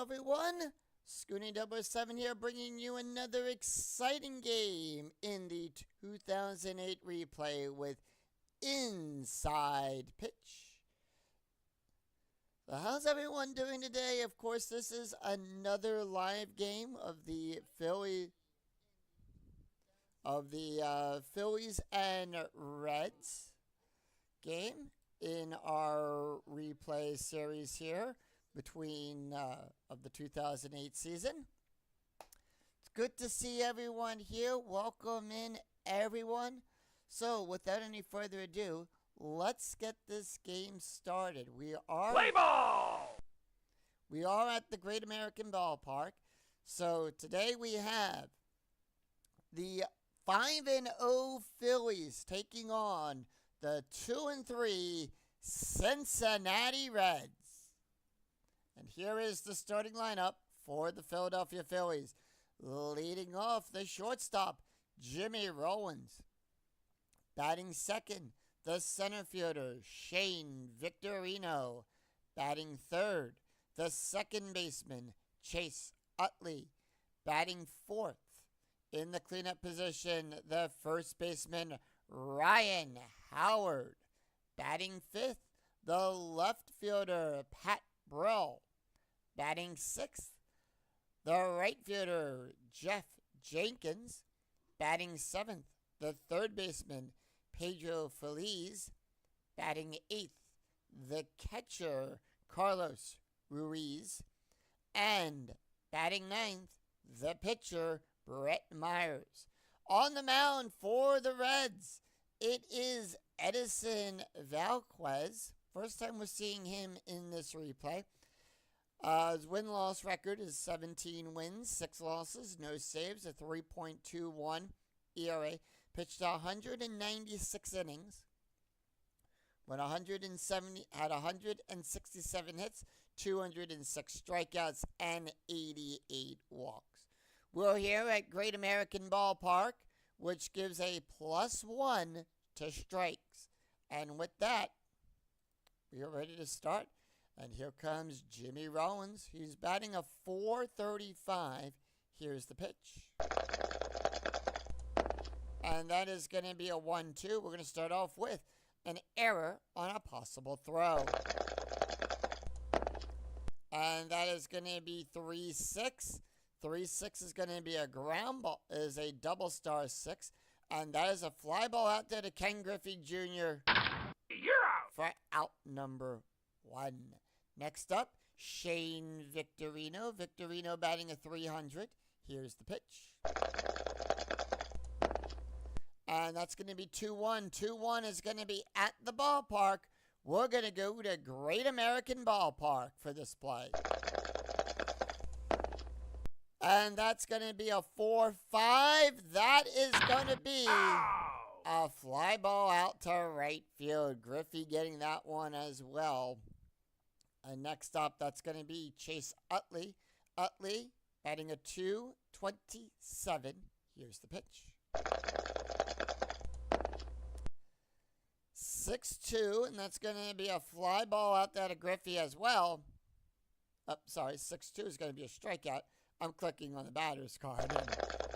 everyone. Scoonie007 here, bringing you another exciting game in the 2008 replay with Inside Pitch. So how's everyone doing today? Of course, this is another live game of the Phillies and Reds game in our replay series here between of the 2008 season. It's good to see everyone here. Welcome in, everyone. So, without any further ado, let's get this game started. Play ball! We are at the Great American Ballpark. So, today we have the 5-0 Phillies taking on the 2-3 Cincinnati Reds. And here is the starting lineup for the Philadelphia Phillies. Leading off, the shortstop, Jimmy Rollins. Batting second, the center fielder, Shane Victorino. Batting third, the second baseman, Chase Utley. Batting fourth, in the cleanup position, the first baseman, Ryan Howard. Batting fifth, the left fielder, Pat Brill. Batting sixth, the right fielder, Jeff Jenkins. Batting seventh, the third baseman, Pedro Feliz. Batting eighth, the catcher, Carlos Ruiz. And batting ninth, the pitcher, Brett Myers. On the mound for the Reds, it is Edison Valquez. First time we're seeing him in this replay. His win-loss record is 17 wins, 6 losses, no saves, a 3.21 ERA. Pitched 196 innings, had 167 hits, 206 strikeouts, and 88 walks. We're here at Great American Ballpark, which gives a +1 to strikes. And with that, we are ready to start. And here comes Jimmy Rollins. He's batting a .435. Here's the pitch. And that is going to be a 1-2. We're going to start off with an error on a possible throw. And that is going to be 3-6. 3-6 is going to be a ground ball, is a double star 6. And that is a fly ball out there to Ken Griffey Jr. You're out! For out number 1. Next up, Shane Victorino. Victorino batting a .300. Here's the pitch. And that's going to be 2-1. 2-1 is going to be at the ballpark. We're going to go to Great American Ballpark for this play. And that's going to be a 4-5. That is going to be a fly ball out to right field. Griffey getting that one as well. And next up, that's going to be Chase Utley. Utley batting a .227. Here's the pitch. 6-2, and that's going to be a fly ball out there to Griffey as well. 6-2 is going to be a strikeout. I'm clicking on the batter's card,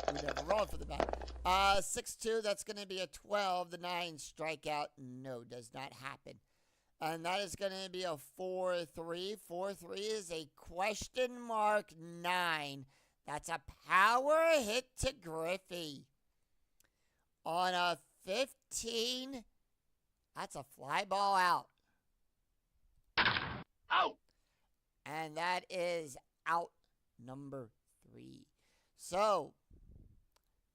and we never rolled for the bat. 6-2, that's going to be a 12. The 9 strikeout. No, does not happen. And that is going to be a 4-3. 4-3 is a question mark 9. That's a power hit to Griffey. On a 15, that's a fly ball out. Out! And that is out number 3. So,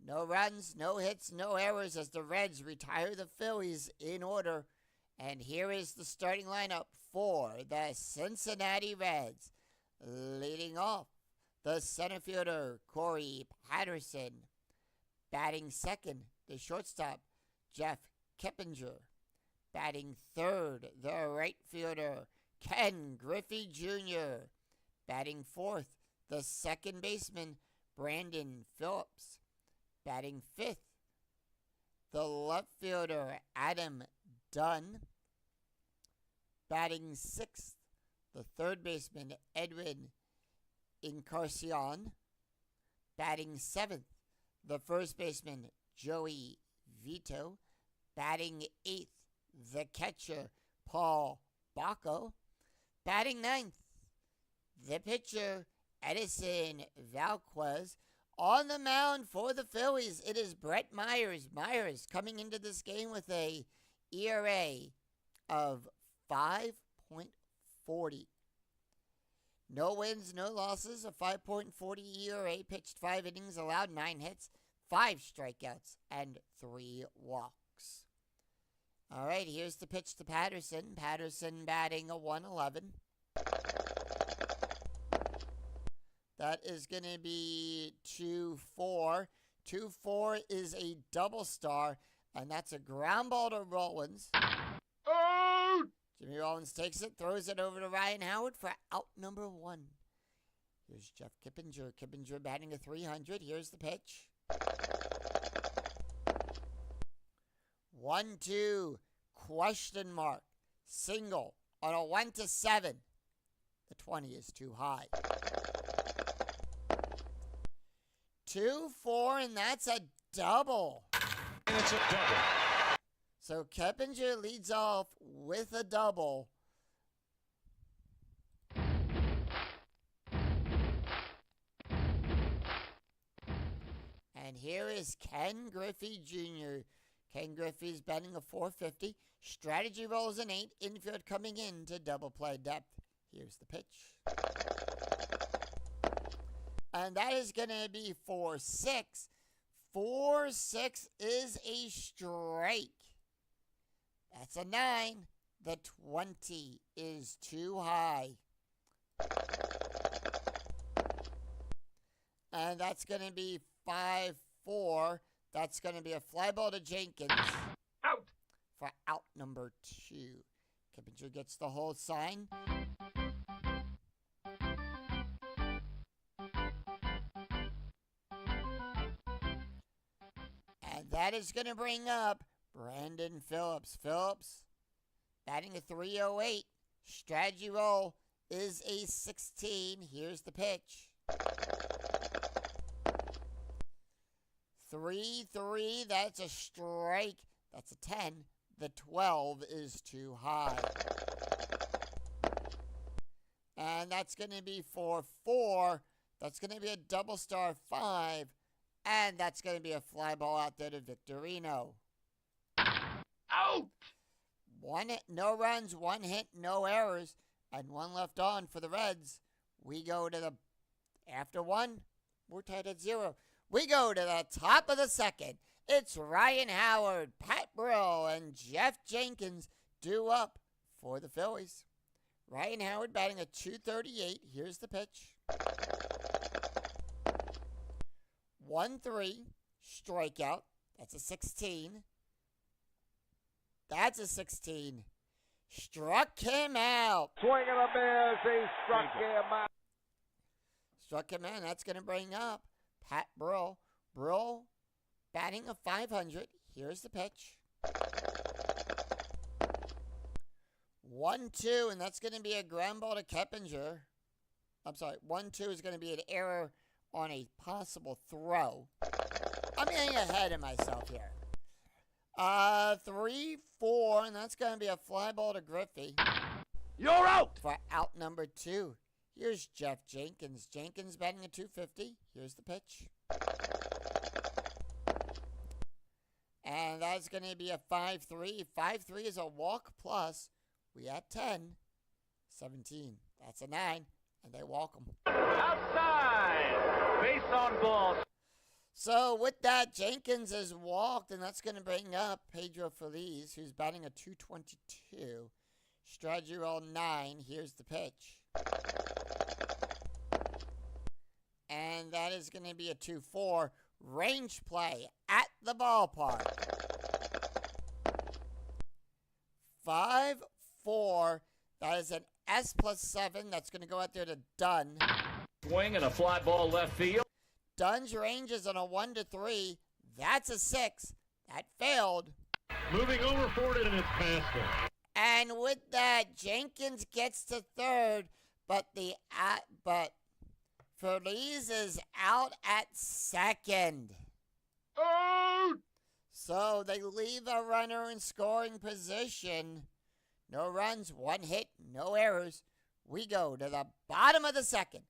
no runs, no hits, no errors as the Reds retire the Phillies in order. And here is the starting lineup for the Cincinnati Reds. Leading off, the center fielder, Corey Patterson. Batting second, the shortstop, Jeff Kippinger. Batting third, the right fielder, Ken Griffey Jr. Batting fourth, the second baseman, Brandon Phillips. Batting fifth, the left fielder, Adam Dunn. Batting sixth, the third baseman, Edwin Encarnacion. Batting 7th, the first baseman, Joey Vito. Batting 8th, the catcher, Paul Bacco. Batting 9th, the pitcher, Edison Valquez. On the mound for the Phillies, it is Brett Myers. Myers coming into this game with a ERA of 5.40. No wins, no losses, a 5.40 ERA, pitched 5 innings, allowed 9 hits, 5 strikeouts, and 3 walks. All right, here's the pitch to Patterson. Patterson batting a 111. That is going to be 2-4. 2-4 is a double star, and that's a ground ball to Rollins. Out! Jimmy Rollins takes it, throws it over to Ryan Howard for out number 1. Here's Jeff Kippinger. Kippinger batting a 300. Here's the pitch. 1-2, question mark, single on a 1-7. The 20 is too high. 2-4, and that's a double. And it's a double. So Keppinger leads off with a double. And here is Ken Griffey Jr. Ken Griffey's batting a 450. Strategy rolls an 8. Infield coming in to double play depth. Here's the pitch. And that is going to be 4-6. 4-6 is a strike. That's a 9. The 20 is too high. And that's going to be 5-4. That's going to be a fly ball to Jenkins. Out! For out number 2. Kippinger gets the hold sign. And that is going to bring up Brandon Phillips. Phillips batting a 308. Strategy roll is a 16. Here's the pitch. 3-3. That's a strike. That's a 10. The 12 is too high. And that's going to be 4-4. That's going to be a double star 5. And that's going to be a fly ball out there to Victorino. Out! One hit, no runs, 1 hit, no errors, and 1 left on for the Reds. We go to the, after 1, we're tied at 0. We go to the top of the second. It's Ryan Howard, Pat Brill, and Jeff Jenkins due up for the Phillies. Ryan Howard batting a 238. Here's the pitch. 1-3, strikeout. That's a 16. That's a 16. Struck him out. Swing and a miss. He struck him out. Struck him out. That's going to bring up Pat Brill. Brill batting a 500. Here's the pitch. 1-2, and that's going to be a ground ball to Keppinger. I'm sorry, 1-2 is going to be an error on a possible throw. I'm getting ahead of myself here. 3-4, and that's going to be a fly ball to Griffey. You're out! For out number 2. Here's Jeff Jenkins. Jenkins batting a 250. Here's the pitch. And that's going to be a 5-3. 5-3 is a walk plus. We at 10. 17. That's a 9. And they walk them. Outside! Base on ball. So with that, Jenkins is walked, and that's going to bring up Pedro Feliz, who's batting a 222. Strategy roll 9. Here's the pitch. And that is going to be a 2-4. Range play at the ballpark. 5-4. That is an S+7. That's going to go out there to Dunn. Swing and a fly ball left field. Dunn's range is on a 1-3. That's a 6. That failed. Moving over for it, and it's past him. And with that, Jenkins gets to third, but Phillies is out at second. Out! So they leave a runner in scoring position. No runs, 1 hit, no errors. We go to the bottom of the second.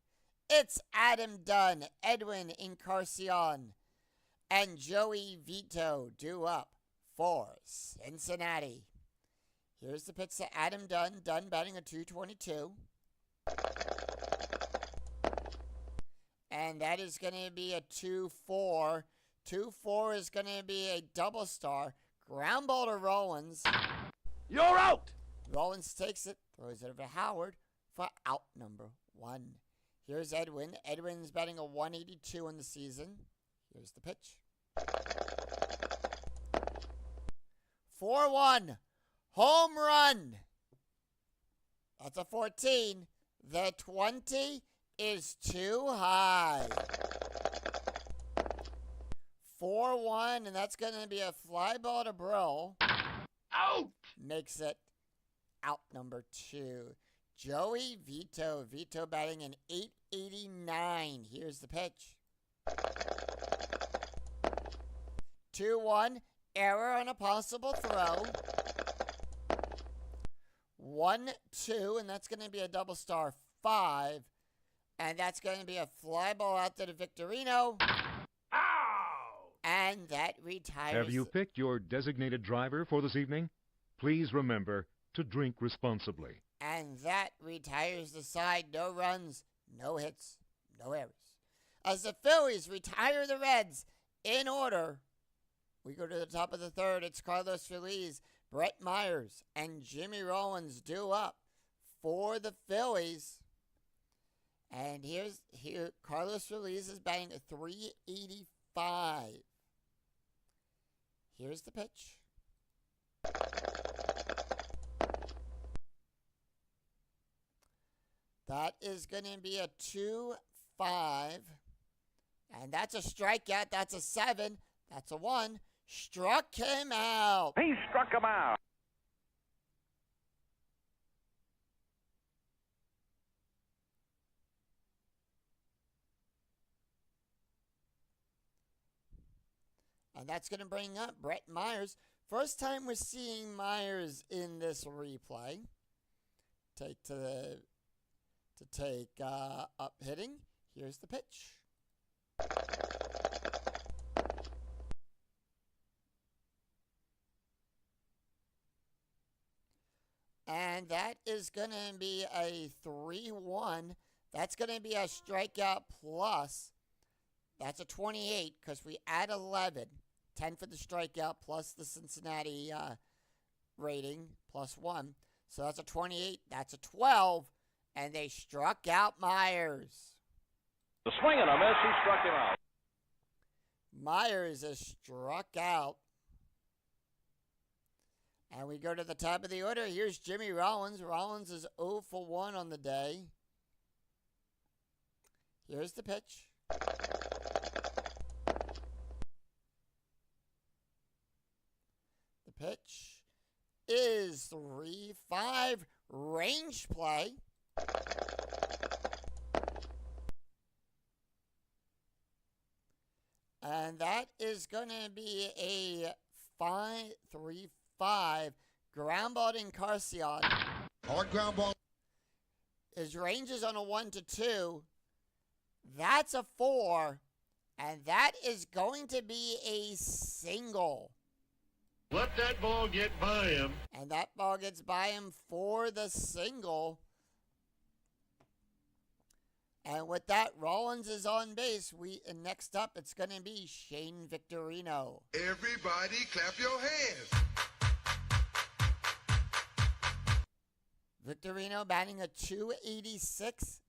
It's Adam Dunn, Edwin Encarnacion, and Joey Vito due up for Cincinnati. Here's the pitch to Adam Dunn. Dunn batting a .222. And that is going to be a 2-4. 2-4 is going to be a double star. Ground ball to Rollins. You're out! Rollins takes it, throws it over to Howard for out number 1. Here's Edwin. Edwin's batting a .182 in the season. Here's the pitch. 4-1. Home run. That's a 14. The 20 is too high. 4-1, and that's going to be a fly ball to Brill. Out! Makes it out number 2. Joey Vito. Vito batting an .889. Here's the pitch. 2-1. Error on a possible throw. 1-2, and that's going to be a double star 5. And that's going to be a fly ball out to the Victorino. Ow! And that retires. Have you picked your designated driver for this evening? Please remember to drink responsibly. And that retires the side. No runs, no hits, no errors. As the Phillies retire the Reds in order, we go to the top of the third. It's Carlos Feliz, Brett Myers, and Jimmy Rollins due up for the Phillies. And here Carlos Feliz is batting a .385. Here's the pitch. That is going to be a 2-5. And that's a strikeout. That's a 7. That's a 1. Struck him out. He struck him out. And that's going to bring up Brett Myers. First time we're seeing Myers in this replay. Take up hitting. Here's the pitch. And that is going to be a 3-1. That's going to be a strikeout plus. That's a 28 because we add 11. 10 for the strikeout plus the Cincinnati rating plus 1. So that's a 28. That's a 12. And they struck out Myers. The swing and a miss, he struck him out. Myers is struck out. And we go to the top of the order. Here's Jimmy Rollins. Rollins is 0 for 1 on the day. Here's the pitch. The pitch is 3-5. Range play. And that is going to be a 3-5 ground ball to Encarnacion. Hard ground ball. His range is on a 1-2. That's a 4. And that is going to be a single. Let that ball get by him. And that ball gets by him for the single. And with that, Rollins is on base. And next up, it's going to be Shane Victorino. Everybody clap your hands. Victorino batting a .286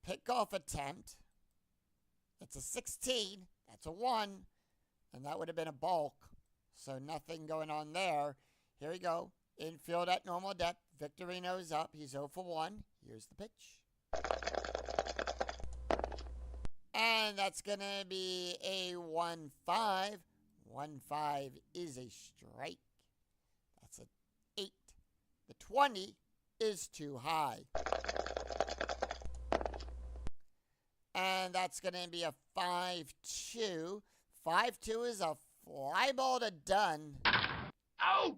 pickoff attempt. That's a 16. That's a 1. And that would have been a balk. So nothing going on there. Here we go. Infield at normal depth. Victorino's up. He's 0 for 1. Here's the pitch. And that's going to be a 1-5. 1-5 is a strike. That's an 8. The 20 is too high. And And that's going to be a 5-2. 5-2 is a fly ball to Dunn. Out!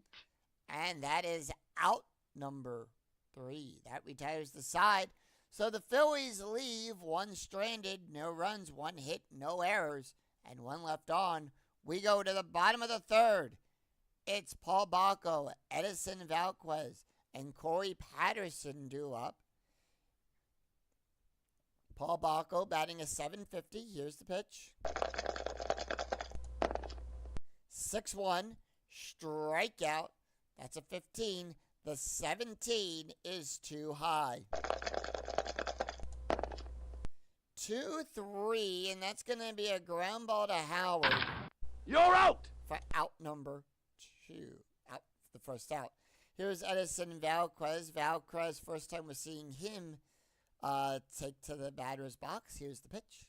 And that is out number 3. That retires the side. So the Phillies leave 1 stranded, no runs, 1 hit, no errors, and 1 left on. We go to the bottom of the 3rd. It's Paul Bacco, Edison Valquez, and Corey Patterson due up. Paul Bacco batting a .750. Here's the pitch. 6-1, strikeout. That's a 15. The 17 is too high. 2-3, and that's going to be a ground ball to Howard. You're out! For out number 2. Out, the first out. Here's Edison Valquez. Valquez, first time we're seeing him take to the batter's box. Here's the pitch.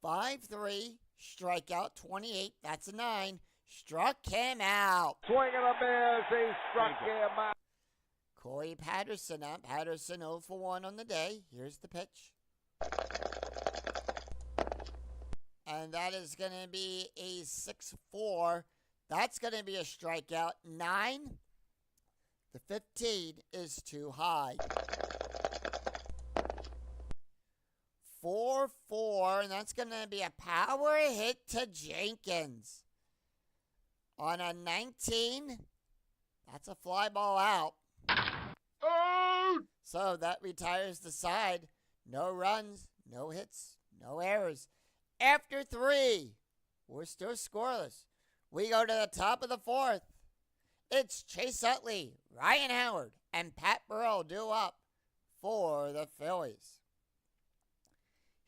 (5-3), strikeout, 28. That's a 9. Struck him out. Swing and a miss. He struck him out. Corey Patterson up. Patterson 0 for 1 on the day. Here's the pitch. And that is going to be a 6-4. That's going to be a strikeout. 9. The 15 is too high. 4-4, and that's going to be a power hit to Jenkins. On a 19, that's a fly ball out. Out! So that retires the side. No runs, no hits, no errors. After 3, we're still scoreless. We go to the top of the 4th. It's Chase Utley, Ryan Howard, and Pat Burrell due up for the Phillies.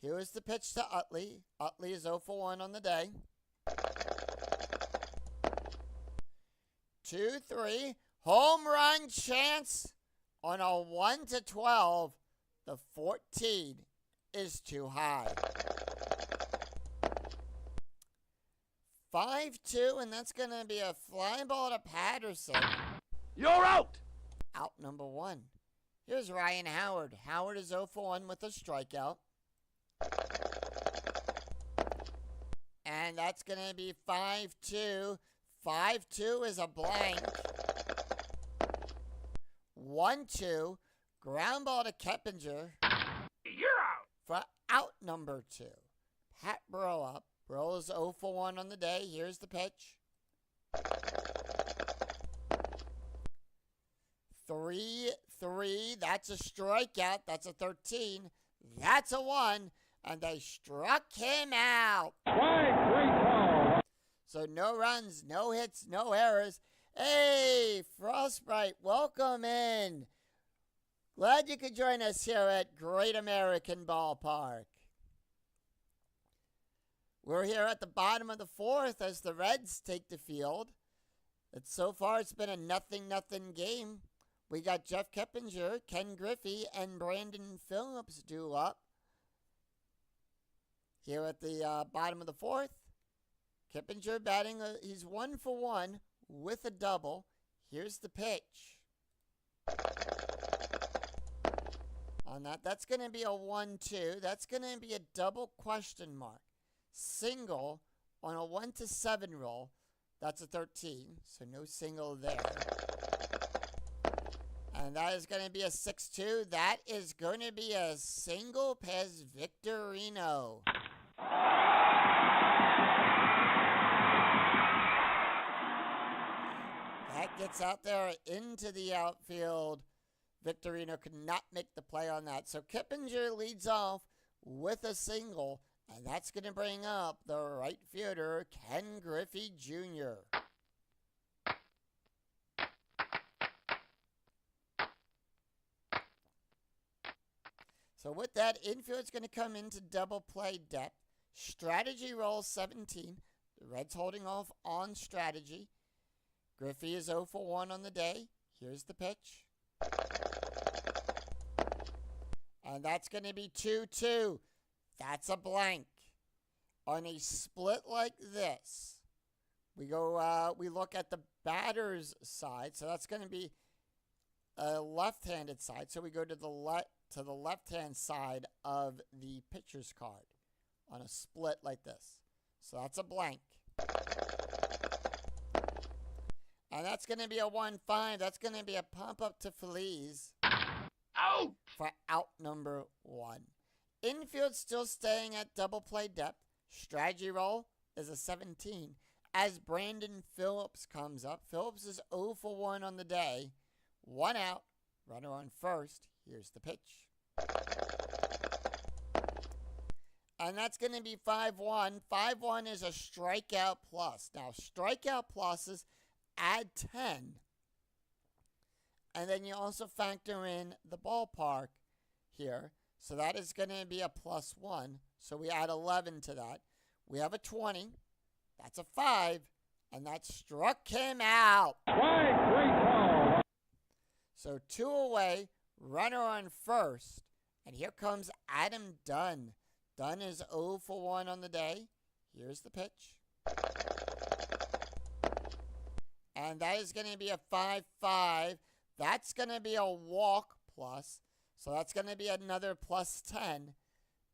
Here's the pitch to Utley. Utley is 0 for 1 on the day. 2-3. Home run chance on a 1-12. The 14 is too high. 5-2, and that's going to be a fly ball to Patterson. You're out! Out number 1. Here's Ryan Howard. Howard is 0 for 1 with a strikeout. And that's going to be 5-2. 5-2 is a blank. 1-2. Ground ball to Keppinger. You're out! For out number 2. Pat Burrow up. Burrow is 0 for 1 on the day. Here's the pitch. 3-3. That's a strikeout. That's a 13. That's a 1. And they struck him out. So no runs, no hits, no errors. Hey, Frostbite, welcome in. Glad you could join us here at Great American Ballpark. We're here at the bottom of the 4th as the Reds take the field. So far, it's been a 0-0 game. We got Jeff Keppinger, Ken Griffey, and Brandon Phillips due up. Here at the bottom of the 4th, Keppinger batting, he's 1 for 1 with a double. Here's the pitch. On that, that's going to be a 1-2. That's going to be a double question mark. Single on a 1-7 roll. That's a 13, so no single there. And that is going to be a 6-2. That is going to be a single past Victorino. That gets out there into the outfield. Victorino could not make the play on that. So Keppinger leads off with a single, and that's going to bring up the right fielder, Ken Griffey Jr. So with that, infield's going to come into double play depth. Strategy roll 17. The Reds holding off on strategy. Griffey is 0 for 1 on the day. Here's the pitch. And that's going to be 2-2. That's a blank. On a split like this, we look at the batter's side. So that's going to be a left-handed side, so we go to the left-hand side of the pitcher's card on a split like this. So that's a blank. And that's going to be a 1-5. That's going to be a pump up to Phillies Out! for out number 1. Infield still staying at double play depth. Strategy roll is a 17. As Brandon Phillips comes up, Phillips is 0 for 1 on the day. 1 out, runner on first. Here's the pitch. And that's going to be 5-1. 5-1 is a strikeout plus. Now, strikeout pluses add 10. And then you also factor in the ballpark here. So that is going to be a +1. So we add 11 to that. We have a 20. That's a 5. And that struck him out. So 2 away, runner on first. And here comes Adam Dunn. Dunn is 0 for 1 on the day. Here's the pitch. And that is going to be a 5-5. That's going to be a walk plus. So that's going to be another +10.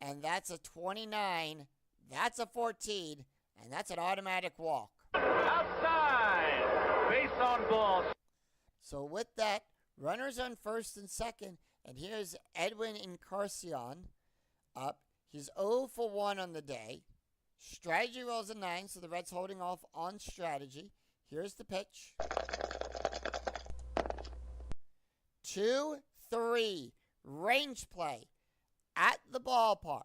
And that's a 29. That's a 14. And that's an automatic walk. Outside. Base on ball. So with that, runners on first and second. And here's Edwin Encarnacion up. He's 0 for 1 on the day. Strategy rolls a 9, so the Reds holding off on strategy. Here's the pitch. 2-3. Range play at the ballpark.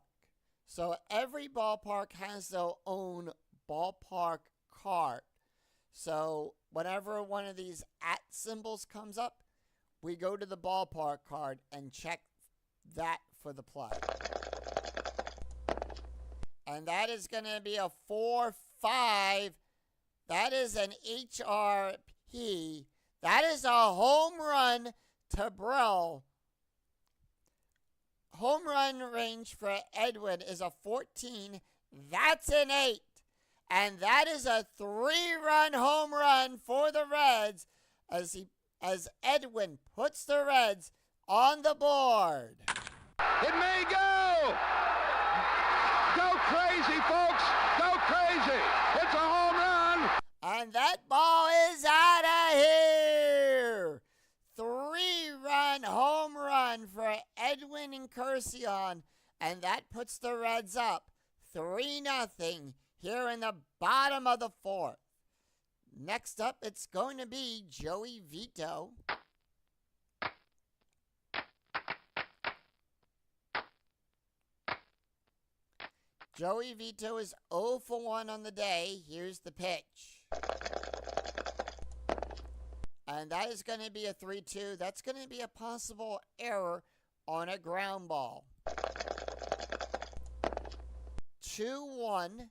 So every ballpark has their own ballpark card. So whenever one of these @ symbols comes up, we go to the ballpark card and check that for the play. And that is going to be a 4-5. That is an HRP. That is a home run to Brill. Home run range for Edwin is a 14. That's an 8. And that is a 3-run home run for the Reds as Edwin puts the Reds on the board. It may go. Go crazy, folks. Go crazy. It's a home run. And that ball is out of here. 3-run home run for Edwin Encarnacion. And that puts the Reds up 3-0 here in the bottom of the 4th. Next up, it's going to be Joey Vito. Joey Vito is 0 for 1 on the day. Here's the pitch. And that is going to be a 3-2. That's going to be a possible error on a ground ball. 2-1.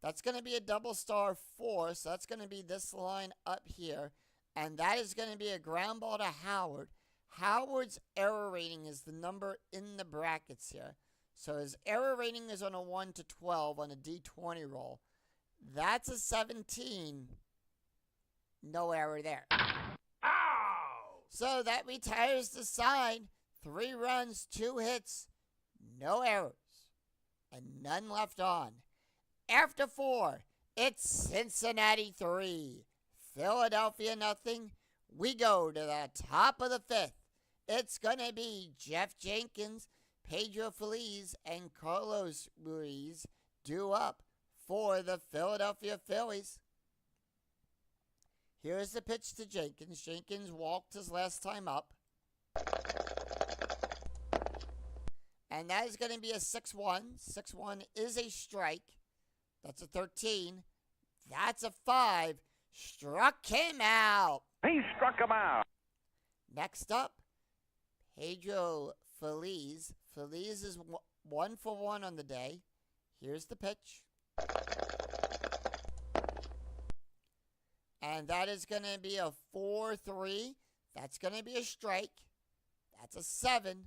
That's going to be a double star 4. So that's going to be this line up here. And that is going to be a ground ball to Howard. Howard's error rating is the number in the brackets here. So his error rating is on a 1 to 12 on a D20 roll. That's a 17. No error there. Ow! So that retires the side. 3 runs, 2 hits, no errors, and none left on. After 4, it's Cincinnati 3, Philadelphia 0. We go to the top of the 5th. It's going to be Jeff Jenkins, Pedro Feliz, and Carlos Ruiz due up for the Philadelphia Phillies. Here's the pitch to Jenkins. Jenkins walked his last time up. And that is going to be a 6-1. 6-1 is a strike. That's a 13. That's a 5. Struck him out. He struck him out. Next up, Pedro Feliz. Feliz is 1 for 1 on the day. Here's the pitch. And that is going to be a 4-3. That's going to be a strike. That's a 7.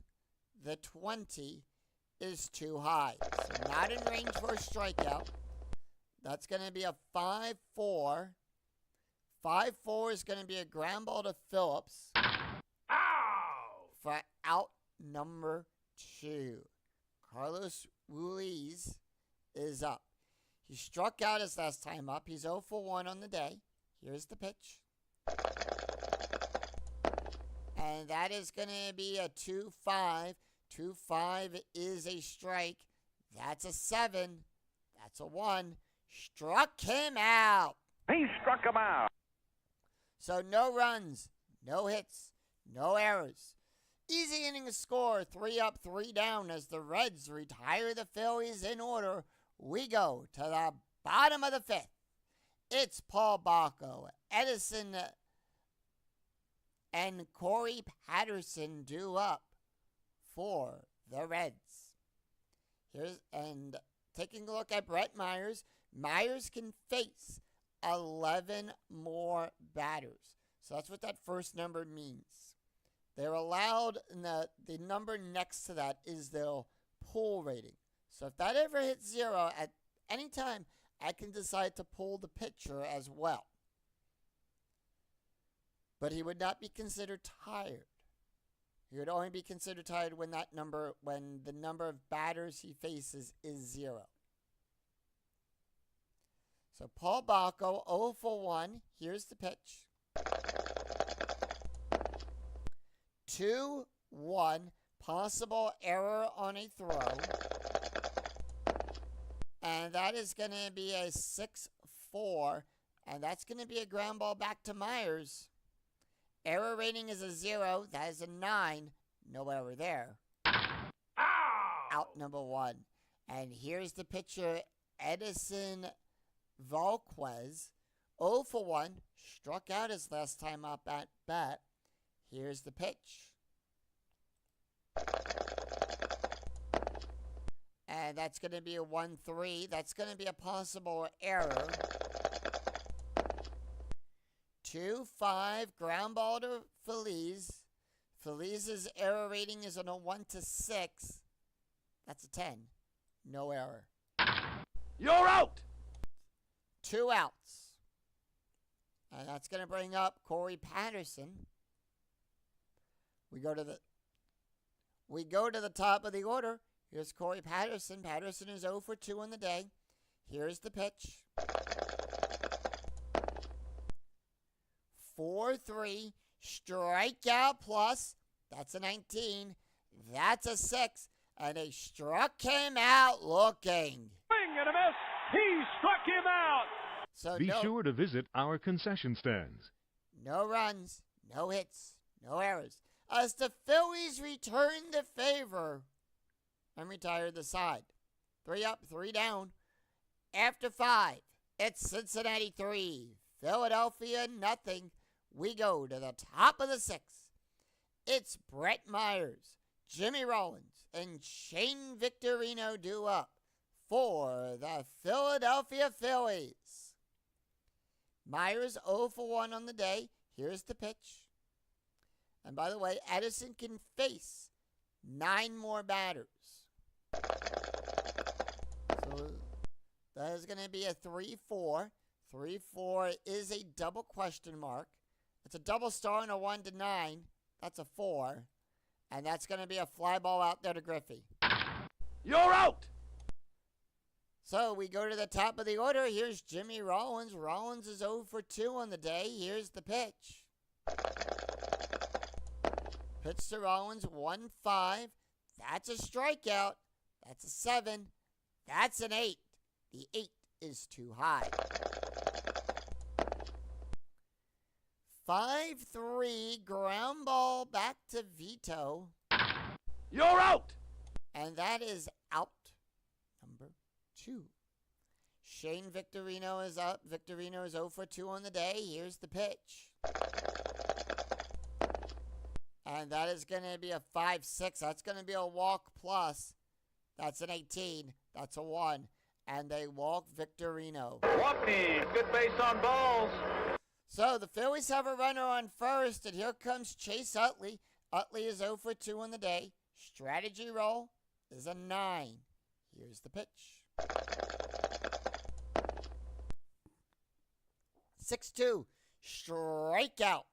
The 20 is too high. So not in range for a strikeout. That's going to be a 5-4. 5-4 is going to be a ground ball to Phillips. Ow! for out number 2. Carlos Ruiz is up. He struck out his last time up. He's 0 for 1 on the day. Here's the pitch. And that is going to be a 2-5. 2-5 is a strike. That's a 7. That's a 1. Struck him out. He struck him out. So no runs, no hits, no errors. Easy inning score, 3 up, 3 down as the Reds retire the Phillies in order. We go to the bottom of the 5th. It's Paul Bacco, Edison, and Corey Patterson due up for the Reds. And taking a look at Brett Myers. Myers can face 11 more batters. So that's what that first number means. They're allowed, and the number next to that is their pull rating. So if that ever hits 0 at any time, I can decide to pull the pitcher as well. But he would not be considered tired. He would only be considered tired when the number of batters he faces is 0. So Paul Bacco, 0 for 1. Here's the pitch. 2-1. Possible error on a throw. And that is going to be a 6-4. And that's going to be a ground ball back to Myers. Error rating is a 0. That is a 9. No error there. Out number 1. And here's the pitcher, Edison Valquez, 0 for 1, struck out his last time up at bat. Here's the pitch. And that's going to be a 1-3. That's going to be a possible error. 2-5, ground ball to Phillies. Phillies' error rating is on a 1-6. That's a 10. No error. You're out. 2 outs. And that's going to bring up Corey Patterson. We go to the top of the order. Here's Corey Patterson. Patterson is 0 for 2 on the day. Here's the pitch. 4-3. Strikeout plus. That's a 19. That's a 6. And they struck him out looking. Swing and a miss. He struck him out. So Be sure to visit our concession stands. No runs, no hits, no errors. As the Phillies return the favor and retire the side. 3 up, 3 down. After 5, it's Cincinnati 3, Philadelphia nothing. We go to the top of the 6th. It's Brett Myers, Jimmy Rollins, and Shane Victorino due up for the Philadelphia Phillies. Myers 0 for 1 on the day. Here's the pitch. And by the way, Edison can face 9 more batters. So that is going to be a 3-4. 3-4 is a double question mark. It's a double star and a 1-9. That's a 4. And that's going to be a fly ball out there to Griffey. You're out. So we go to the top of the order. Here's Jimmy Rollins. Rollins is 0 for 2 on the day. Here's the pitch. Pitch to Rollins, 1-5. That's a strikeout. That's a 7. That's an 8. The 8 is too high. 5-3, ground ball back to Vito. You're out. And that is out number 2. Shane Victorino is up. Victorino is 0 for 2 on the day. Here's the pitch. And that is going to be a 5-6. That's going to be a walk plus. That's an 18. That's a 1. And they walk Victorino. Walking. Good base on balls. So the Phillies have a runner on first. And here comes Chase Utley. Utley is 0 for 2 on the day. Strategy roll is a 9. Here's the pitch. 6-2. Strikeout.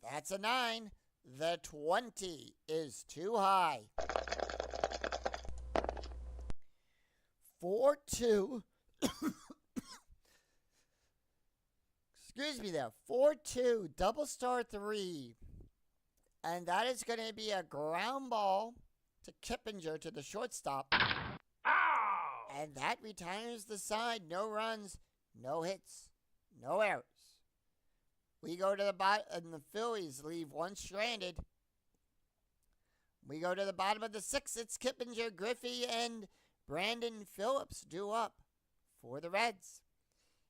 That's a 9. The 20 is too high. 4-2. Excuse me there. 4-2, double star 3. And that is going to be a ground ball to Kippinger to the shortstop. Ow! And that retires the side. No runs, no hits, no errors. We go to the bottom, and the Phillies leave one stranded. We go to the bottom of the 6th. It's Kippinger, Griffey, and Brandon Phillips due up for the Reds.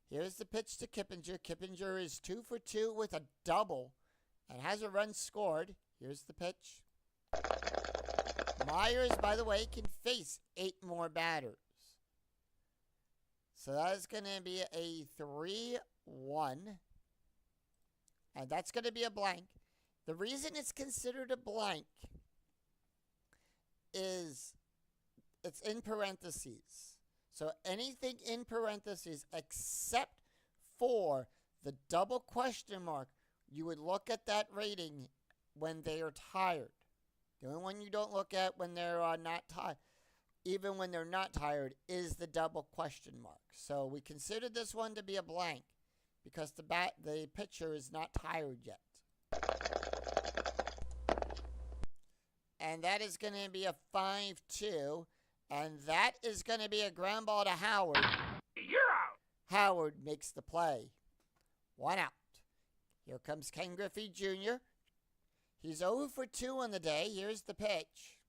Here's the pitch to Kippinger. Kippinger is 2 for 2 with a double and has a run scored. Here's the pitch. Myers, by the way, can face 8 more batters. So that is going to be a 3-1. And that's going to be a blank. The reason it's considered a blank is it's in parentheses. So anything in parentheses except for the double question mark, you would look at that rating when they are tired. The only one you don't look at when they're not tired, even when they're not tired, is the double question mark. So we consider this one to be a blank because the pitcher is not tired yet. And that is going to be a 5-2. And that is going to be a ground ball to Howard. You're out! Howard makes the play. 1 out. Here comes Ken Griffey Jr. He's 0 for 2 on the day. Here's the pitch.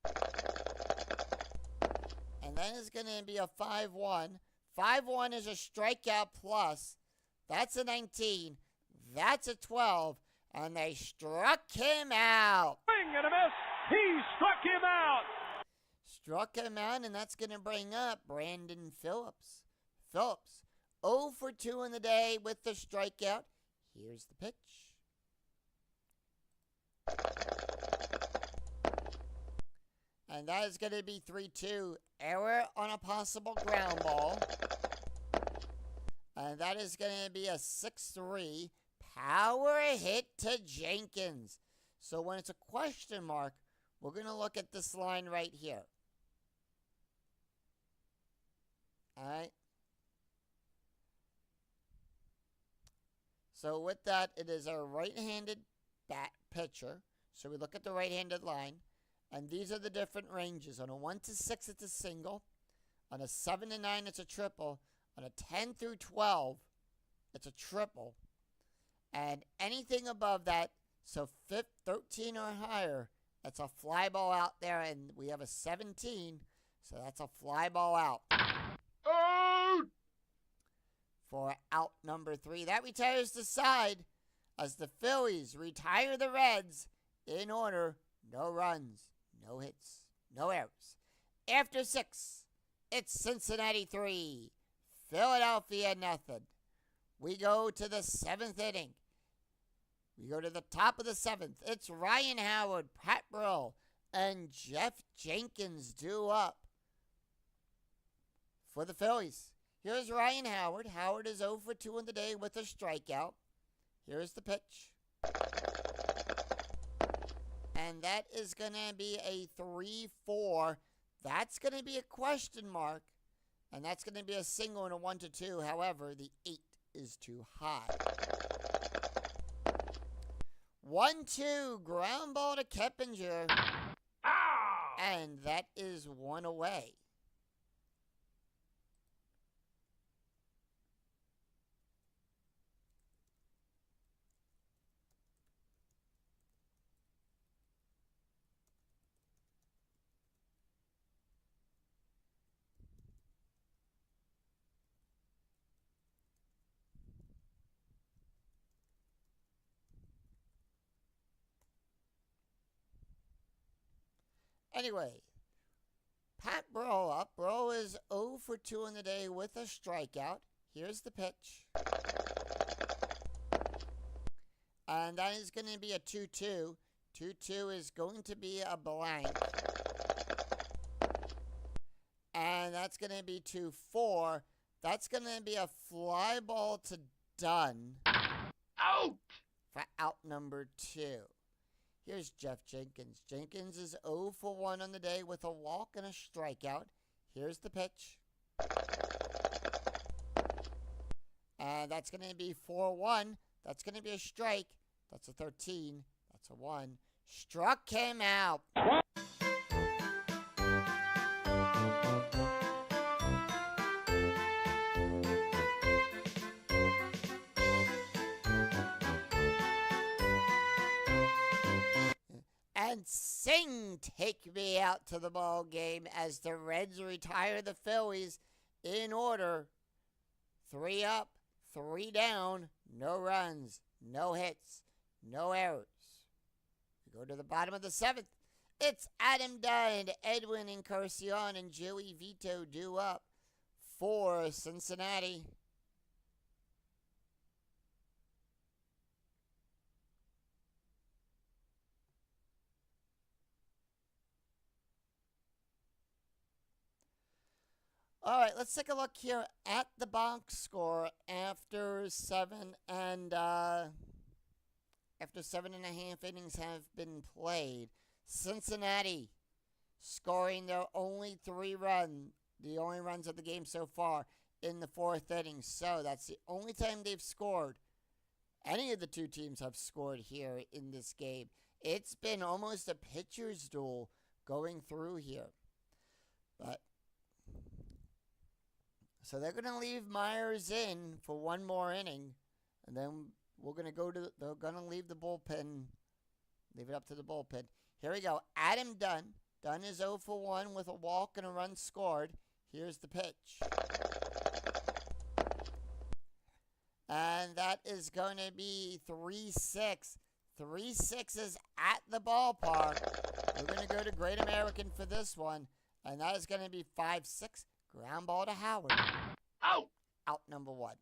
And then it's going to be a 5-1. 5-1 is a strikeout plus. That's a 19. That's a 12. And they struck him out. Swing and a miss. He struck him out. Struck him out, and that's going to bring up Brandon Phillips. Phillips, 0 for 2 in the day with the strikeout. Here's the pitch. And that is going to be 3-2. Error on a possible ground ball. And that is going to be a 6-3 power hit to Jenkins. So when it's a question mark, we're going to look at this line right here. All right. So with that, it is a right-handed bat pitcher. So we look at the right-handed line. And these are the different ranges. On a 1 to 6, it's a single. On a 7 to 9, it's a triple. On a 10 through 12, it's a triple. And anything above that, so 13 or higher, that's a fly ball out there. And we have a 17, so that's a fly ball out. Out! For out number 3. That retires the side as the Phillies retire the Reds in order. No runs, no hits, no errors. After 6, it's Cincinnati 3, Philadelphia nothing. We go to the 7th inning. We go to the top of the 7th. It's Ryan Howard, Pat Burrell, and Jeff Jenkins due up for the Phillies. Here's Ryan Howard. Howard is 0 for 2 in the day with a strikeout. Here's the pitch. And that is going to be a 3-4. That's going to be a question mark. And that's going to be a single and a 1 to 2. However, the 8 is too high. 1-2, ground ball to Kippinger. Ow! And that is 1 away. Anyway, Pat Burrell up. Burrell is 0 for 2 in the day with a strikeout. Here's the pitch. And that is going to be a 2-2. 2-2 is going to be a blank. And that's going to be 2-4. That's going to be a fly ball to Dunn. Out! For out number 2. Here's Jeff Jenkins. Jenkins is 0 for 1 on the day with a walk and a strikeout. Here's the pitch. And that's going to be 4-1. That's going to be a strike. That's a 13. That's a 1. Struck him out. And sing Take Me Out to the Ball Game as the Reds retire the Phillies in order. 3 up, 3 down, no runs, no hits, no errors. We go to the bottom of the 7th. It's Adam Dunn, Edwin Encarnacion, and Joey Vito due up for Cincinnati. All right, let's take a look here at the box score after 7.5 innings have been played. Cincinnati scoring their only 3 runs, the only runs of the game so far in the 4th inning. So that's the only time they've scored. Any of the 2 teams have scored here in this game. It's been almost a pitcher's duel going through here. But so they're going to leave Myers in for 1 more inning, and then they're going to leave the bullpen, leave it up to the bullpen. Here we go. Adam Dunn. Dunn is 0 for 1 with a walk and a run scored. Here's the pitch. And that is going to be 3-6. 3-6 is at the ballpark. We're going to go to Great American for this one, and that is going to be 5-6. Ground ball to Howard. Out. Out number 1.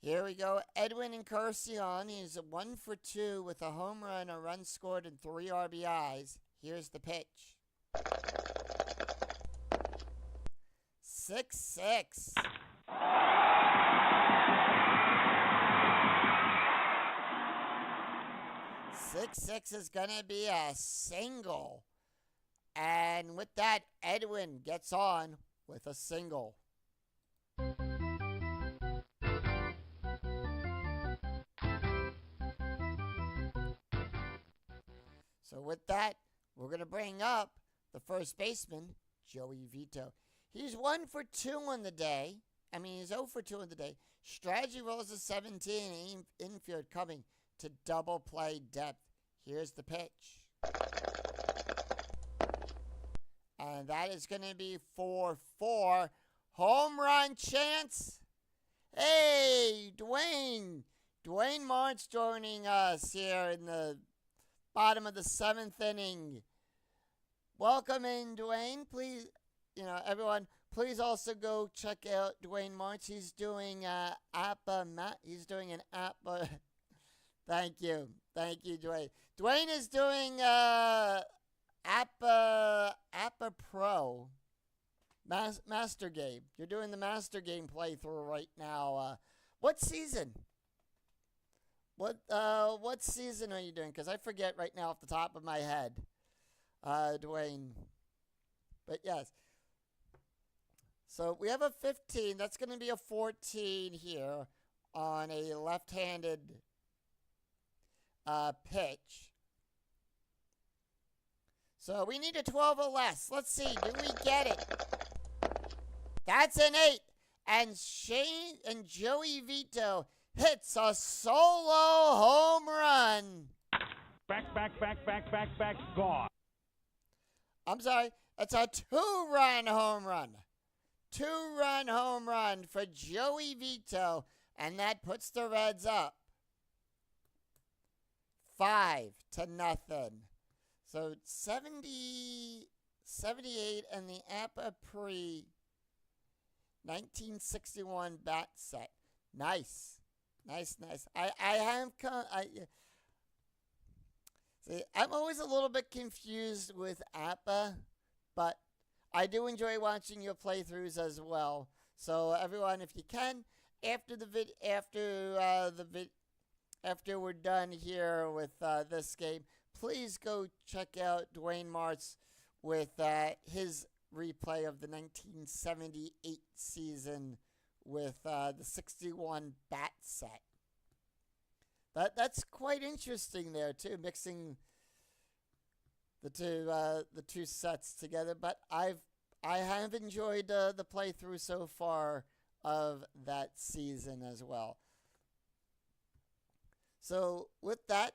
Here we go. Edwin Encarnacion. He's 1 for 2 with a home run, a run scored, and 3 RBIs. Here's the pitch. 6-6. 6-6 is going to be a single. And with that, Edwin gets on with a single. So with that, we're going to bring up the first baseman, Joey Vito. He's 1 for 2 on the day. He's 0 for 2 on the day. Strategy rolls a 17, infield coming to double play depth. Here's the pitch. And that is going to be 4-4. Home run chance. Hey, Dwayne. Dwayne March joining us here in the bottom of the 7th inning. Welcome in, Dwayne. Please, everyone, please also go check out Dwayne March. He's doing he's doing an APA. Thank you, Dwayne. Dwayne is doing APA Pro Master Game. You're doing the Master Game playthrough right now. What season? What season are you doing? Because I forget right now off the top of my head, Dwayne. But yes. So we have a 15. That's going to be a 14 here on a left-handed pitch. So we need a 12 or less. Let's see. Do we get it? That's an 8. And Joey Vito hits a solo home run. Back, gone. I'm sorry. It's a 2-run home run. 2-run home run for Joey Vito. And that puts the Reds up 5-0. So 78 and the APA Pre 1961 bat set. Nice. I'm always a little bit confused with APA, but I do enjoy watching your playthroughs as well. So everyone, if you can, after after we're done here with this game, please go check out Dwayne Martz with his replay of the 1978 season with the 61 bat set. That's quite interesting there too, mixing the two sets together. But I have enjoyed the playthrough so far of that season as well. So with that,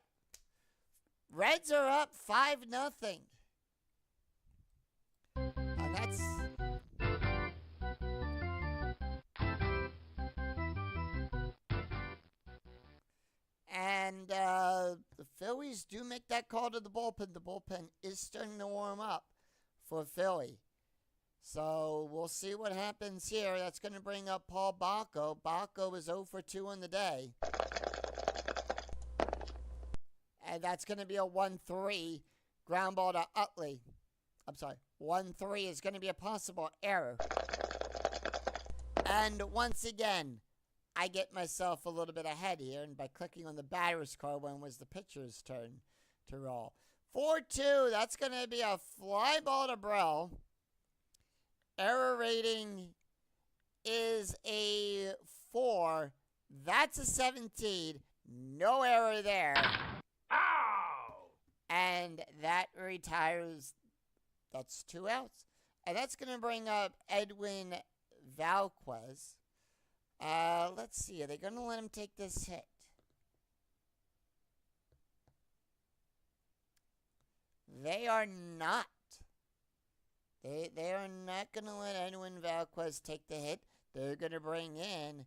Reds are up 5-0. And that's the Phillies do make that call to the bullpen. The bullpen is starting to warm up for Philly. So we'll see what happens here. That's going to bring up Paul Bacco. Bacco is 0 for 2 on the day. And that's going to be a 1-3 ground ball to Utley. I'm sorry. 1-3 is going to be a possible error. And once again, I get myself a little bit ahead here, and by clicking on the batter's card when it was the pitcher's turn to roll. 4-2, that's going to be a fly ball to Brell. Error rating is a 4. That's a 17. No error there. Ow! And that retires. That's 2 outs. And that's going to bring up Edwin Valquez. Let's see. Are they going to let him take this hit? They are not. They are not going to let Edwin Valquez take the hit. They're going to bring in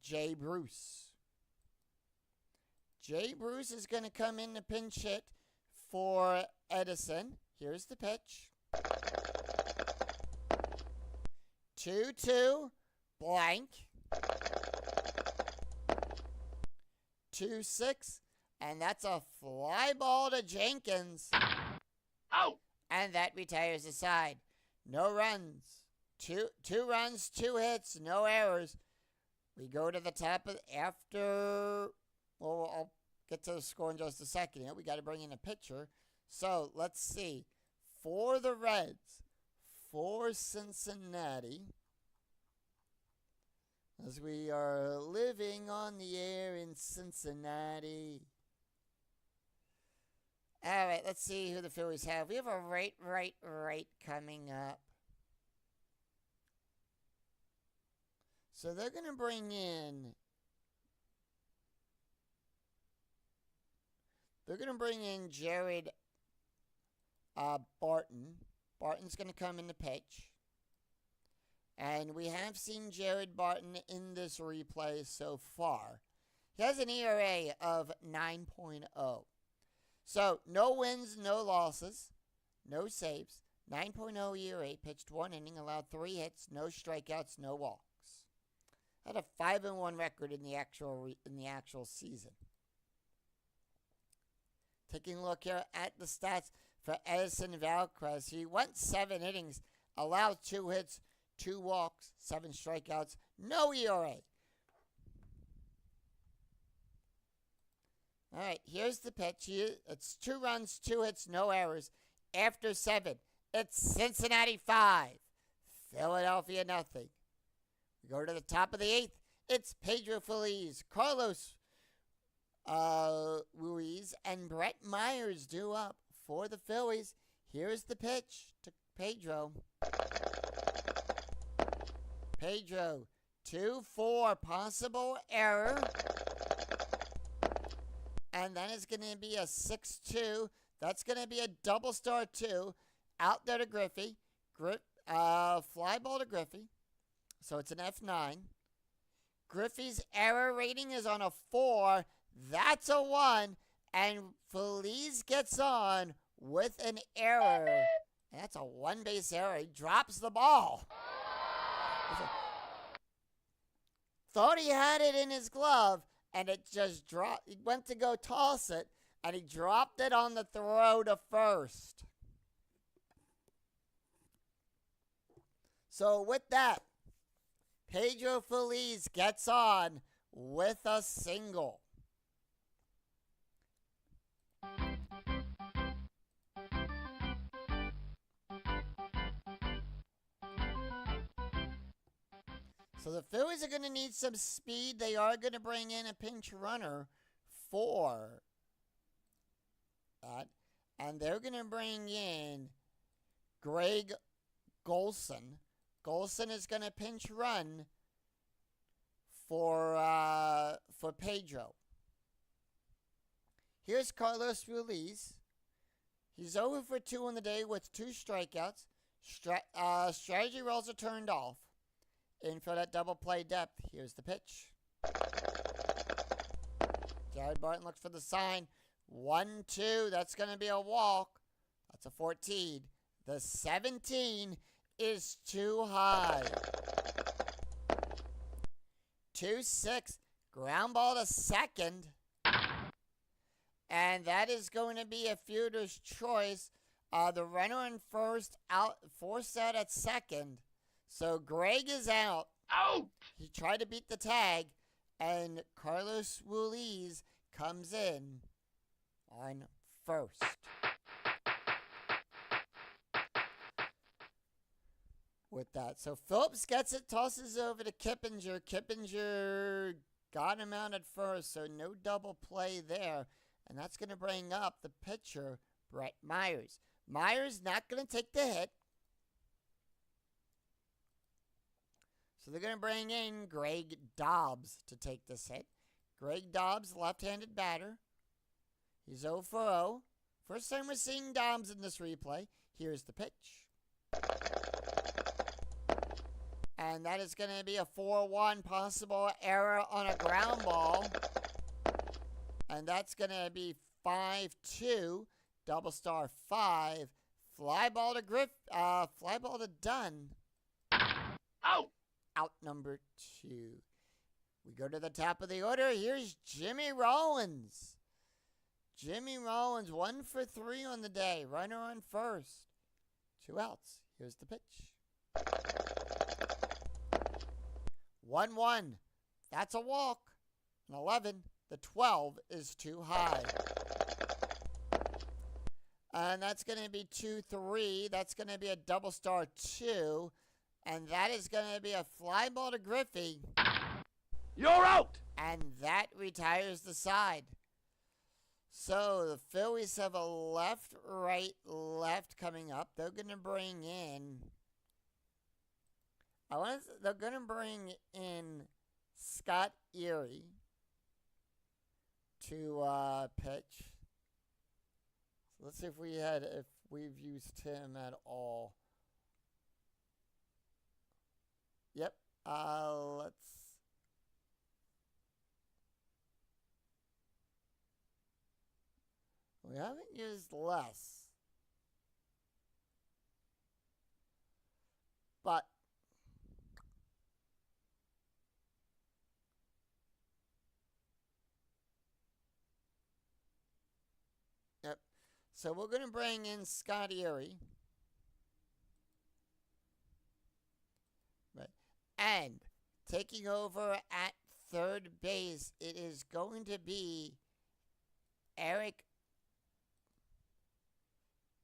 Jay Bruce. Jay Bruce is going to come in to pinch hit for Edison. Here's the pitch. 2-2, blank. 2-6, and that's a fly ball to Jenkins. Out! And that retires the side. No runs. Two runs, 2 hits, no errors. We go to the top of after. Well, I'll get to the score in just a second here. We got to bring in a pitcher. So let's see. For the Reds, for Cincinnati, as we are living on the air in Cincinnati. All right, let's see who the Phillies have. We have a right coming up. So they're going to bring in. They're going to bring in Jared Barton. Barton's going to come in the pitch. And we have seen Jared Barton in this replay so far. He has an ERA of 9.0. So, no wins, no losses, no saves. 9.0 ERA, pitched 1 inning, allowed 3 hits, no strikeouts, no walks. Had a 5-1 record in the actual season. Taking a look here at the stats for Edison Valquez. He went 7 innings, allowed 2 hits, 2 walks, 7 strikeouts, no ERA. All right, here's the pitch. It's 2 runs, 2 hits, no errors. After 7, it's Cincinnati 5, Philadelphia nothing. We go to the top of the 8th. It's Pedro Feliz, Carlos Ruiz, and Brett Myers due up for the Phillies. Here's the pitch to Pedro. Pedro, 2-4, possible error. And then it's going to be a 6-2. That's going to be a double star 2. Out there to Griffey. Fly ball to Griffey. So it's an F9. Griffey's error rating is on a 4. That's a 1. And Feliz gets on with an error. And that's a 1-base error. He drops the ball. Thought he had it in his glove. And it just dropped. He went to go toss it, and he dropped it on the throw to first. So with that, Pedro Feliz gets on with a single. So the Phillies are going to need some speed. They are going to bring in a pinch runner for that. And they're going to bring in Greg Golson. Golson is going to pinch run for Pedro. Here's Carlos Ruiz. He's 0 for 2 on the day with 2 strikeouts. Strategy rolls are turned off. Infield at double play depth. Here's the pitch. Jared Barton looks for the sign. 1-2. That's going to be a walk. That's a 14. The 17 is too high. 2-6. Ground ball to second. And that is going to be a fielder's choice. The runner in first out, forced out at second. So Greg is out. Out! He tried to beat the tag. And Carlos Ruiz comes in on first. With that. So Phillips gets it, tosses over to Kippinger. Kippinger got him out at first, so no double play there. And that's going to bring up the pitcher, Brett Myers. Myers not going to take the hit. So they're going to bring in Greg Dobbs to take this hit. Greg Dobbs, left-handed batter. He's 0 for 0. First time we're seeing Dobbs in this replay. Here's the pitch. And that is going to be a 4-1 possible error on a ground ball. And that's going to be 5-2. Double star 5. Fly ball to Dunn. Out! Out number 2. We go to the top of the order. Here's Jimmy Rollins. Jimmy Rollins, 1 for 3 on the day. Runner on first. 2 outs. Here's the pitch. 1-1. That's a walk. An 11. The 12 is too high. And that's going to be 2-3. That's going to be a double star 2. And that is going to be a fly ball to Griffey. You're out! And that retires the side. So the Phillies have a left, right, left coming up. They're going to bring in... they're going to bring in Scott Erie to pitch. So let's see if we've used him at all. Yep. We haven't used Les. But yep. So we're going to bring in Scott Erie. Right. And taking over at third base, it is going to be Eric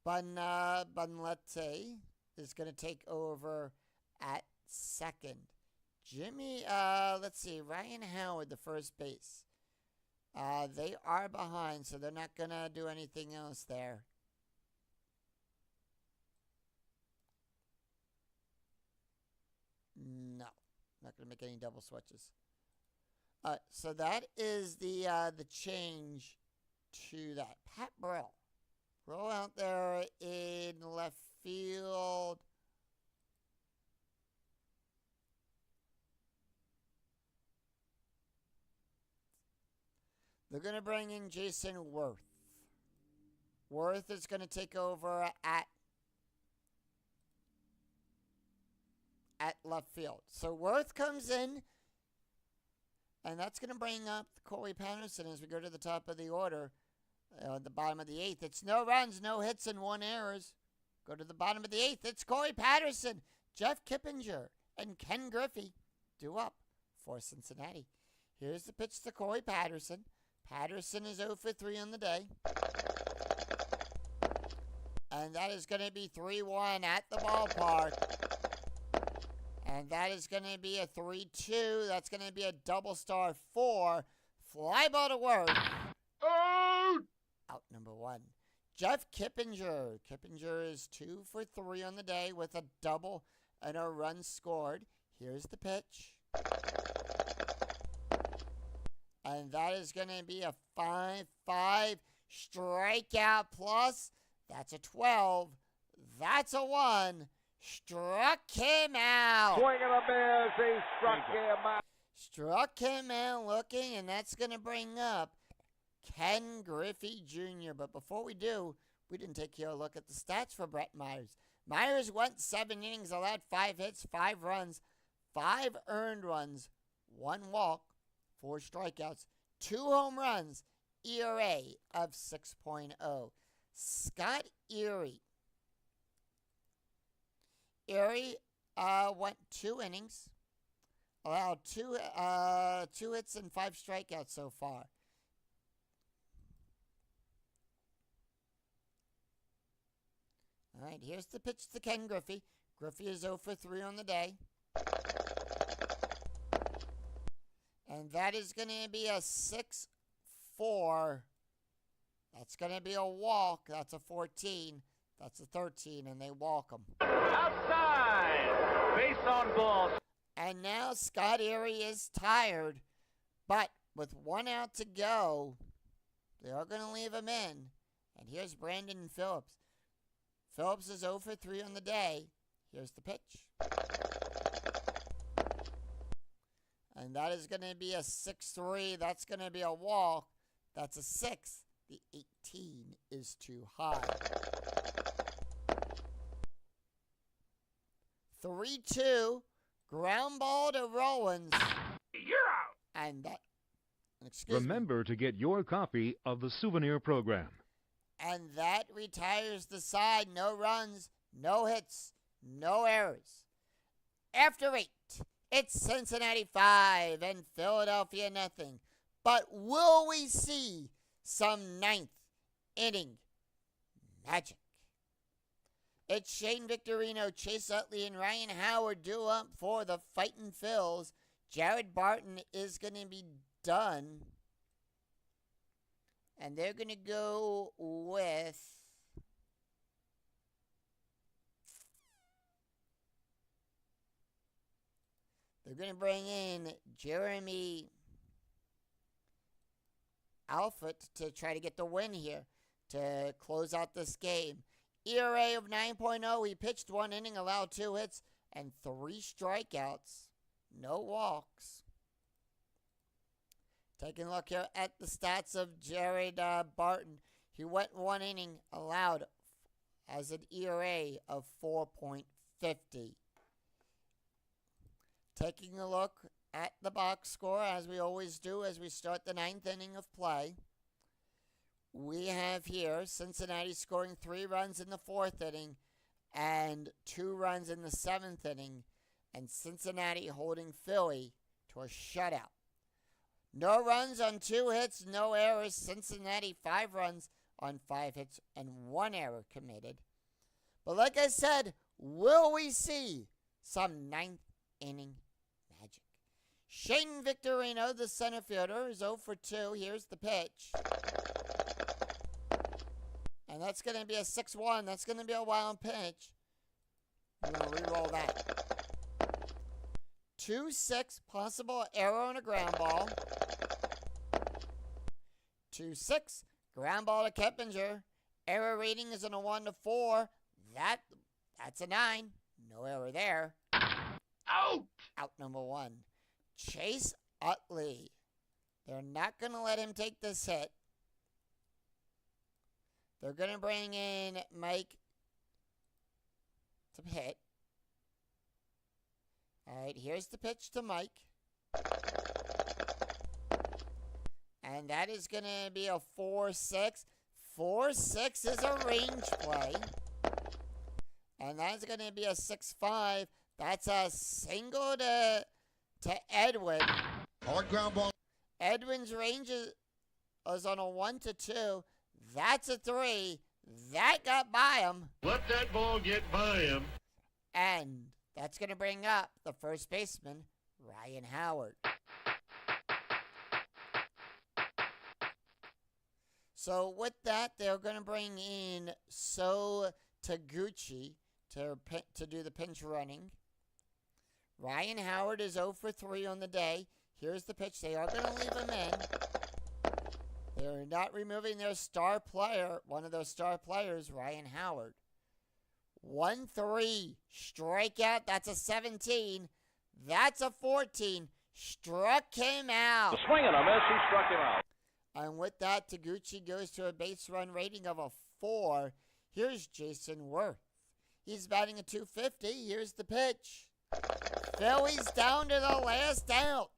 Bunlete is going to take over at second. Jimmy, let's see, Ryan Howard, the first base. They are behind, so they're not going to do anything else there. No, not going to make any double switches. So that is the change to that. Pat Burrell. Roll out there in left field. They're going to bring in Jason Worth. Worth is going to take over at left field. So Worth comes in, and that's going to bring up Corey Patterson as we go to the top of the order. At the bottom of the 8th, it's no runs, no hits, and 1 errors. Go to the bottom of the 8th, it's Corey Patterson, Jeff Kippinger, and Ken Griffey due up for Cincinnati. Here's the pitch to Corey Patterson. Patterson is 0 for 3 on the day. And that is going to be 3-1 at the ballpark. And that is going to be a 3-2. That's going to be a double star 4. Fly ball to work. Out! Out number 1. Jeff Kippinger. Kippinger is 2 for 3 on the day with a double and a run scored. Here's the pitch. And that is going to be a 5-5 strikeout plus. That's a 12. That's a 1. Struck him out. Swing and a miss. He struck him out. Struck him out looking, and that's going to bring up Ken Griffey Jr. But before we do, we didn't take a look at the stats for Brett Myers. Myers went 7 innings, allowed 5 hits, 5 runs, 5 earned runs, 1 walk, 4 strikeouts, 2 home runs, ERA of 6.0. Scott Erie. Erie went 2 innings, allowed 2 hits and 5 strikeouts so far. All right, here's the pitch to Ken Griffey. Griffey is 0 for 3 on the day. And that is going to be a 6-4. That's going to be a walk. That's a 14. That's a 13, and they walk him. Outside. Base on balls. And now Scott Erie is tired. But with 1 out to go, they are going to leave him in. And here's Brandon Phillips. Phillips is 0 for 3 on the day. Here's the pitch. And that is going to be a 6-3. That's going to be a walk. That's a 6. The 18 is too high. 3-2. Ground ball to Rollins. You're out. And that... Excuse me. Remember to get your copy of the souvenir program. And that retires the side. No runs, no hits, no errors. After 8, it's Cincinnati 5 and Philadelphia nothing. But will we see some 9th inning magic? It's Shane Victorino, Chase Utley, and Ryan Howard due up for the Fightin' Phils. Jared Barton is going to be done. And they're going to go with they're going to bring in Jeremy Alford to try to get the win here to close out this game. ERA of 9.0. He pitched 1 inning, allowed 2 hits, and 3 strikeouts. No walks. Taking a look here at the stats of Jared Barton. He went 1 inning, allowed as an ERA of 4.50. Taking a look at the box score, as we always do as we start the 9th inning of play. We have here Cincinnati scoring 3 runs in the 4th inning and 2 runs in the 7th inning, and Cincinnati holding Philly to a shutout. No runs on 2 hits, no errors. Cincinnati 5 runs on 5 hits and 1 error committed. But like I said, will we see some 9th inning magic? Shane Victorino, the center fielder, is 0 for 2. Here's the pitch. And that's going to be a 6-1. That's going to be a wild pitch. I'm going to re-roll that. 2-6, possible error on a ground ball. 2-6, ground ball to Kippinger. Error rating is on a 1-4. That's a 9. No error there. Out. Out number 1. Chase Utley. They're not going to let him take this hit. They're going to bring in Mike to hit. All right, here's the pitch to Mike. And that is going to be a 4-6. 4-6 is a range play. And that's going to be a 6-5. That's a single to Edwin. Hard ground ball. Edwin's range is on a 1-2. That's a 3. That got by him. Let that ball get by him. And That's going to bring up the first baseman, Ryan Howard. So with that, they're going to bring in So Taguchi to do the pinch running. Ryan Howard is 0 for 3 on the day. Here's the pitch. They are going to leave him in. They're not removing their star player, one of those star players, Ryan Howard. 1-3. Strikeout. That's a 17. That's a 14. Struck him out. Swing and a miss. He struck him out. And with that, Taguchi goes to a base run rating of a 4. Here's Jason Worth. He's batting a 250. Here's the pitch. Phillies down to the last out.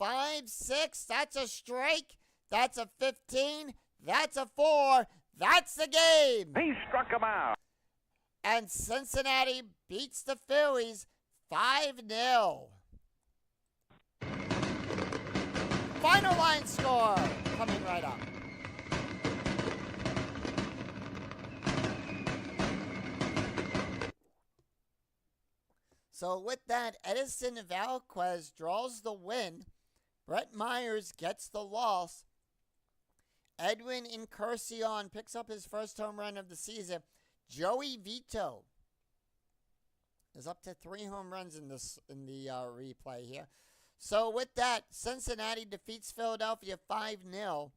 5-6. That's a strike. That's a 15. That's a 4. That's the game. He struck him out. And Cincinnati beats the Phillies 5-0. Final line score coming right up. So with that, Edison Valquez draws the win. Brett Myers gets the loss. Edwin Encarnacion picks up his first home run of the season. Joey Vito is up to 3 home runs in the replay here. So with that, Cincinnati defeats Philadelphia 5-0.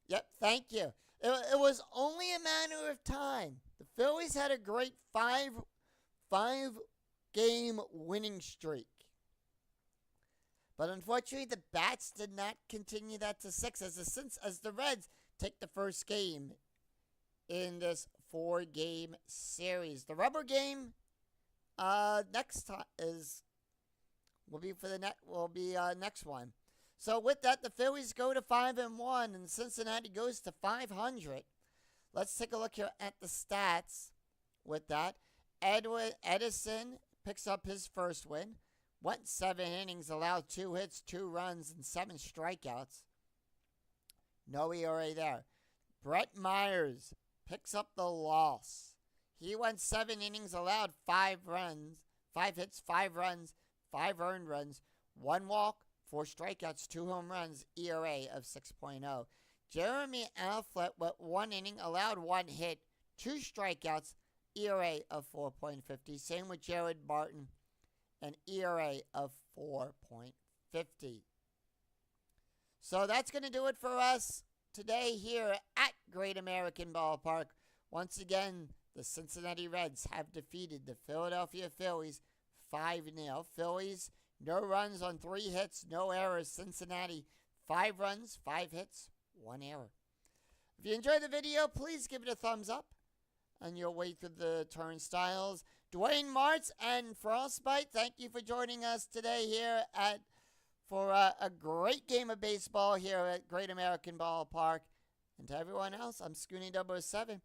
Yep, thank you. It was only a matter of time. The Phillies had a great five-game winning streak. But unfortunately, the Bats did not continue that to 6 as the Reds take the first game in this 4-game series. The rubber game next time will be next one. So with that, the Phillies go to 5-1 and Cincinnati goes to 500. Let's take a look here at the stats. With that, Edison picks up his first win. Went 7 innings, allowed 2 hits, 2 runs, and 7 strikeouts. No ERA there. Brett Myers picks up the loss. He went 7 innings, allowed 5 hits, 5 runs, 5 earned runs, 1 walk, 4 strikeouts, 2 home runs, ERA of 6.0. Jeremy Alflet went 1 inning, allowed 1 hit, 2 strikeouts, ERA of 4.50. Same with Jared Barton, an ERA of 4.50. So that's going to do it for us today here at Great American Ballpark. Once again, the Cincinnati Reds have defeated the Philadelphia Phillies 5-0. Phillies, no runs on 3 hits, no errors. Cincinnati, 5 runs, 5 hits, 1 error. If you enjoyed the video, please give it a thumbs up. And you'll wait through the turnstiles. Dwayne Martz and Frostbite, thank you for joining us today here for a great game of baseball here at Great American Ballpark. And to everyone else, I'm Scoonie 007.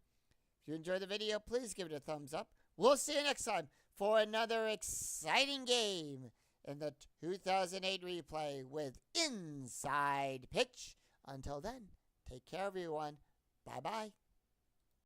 If you enjoyed the video, please give it a thumbs up. We'll see you next time for another exciting game in the 2008 replay with Inside Pitch. Until then, take care, everyone. Bye-bye.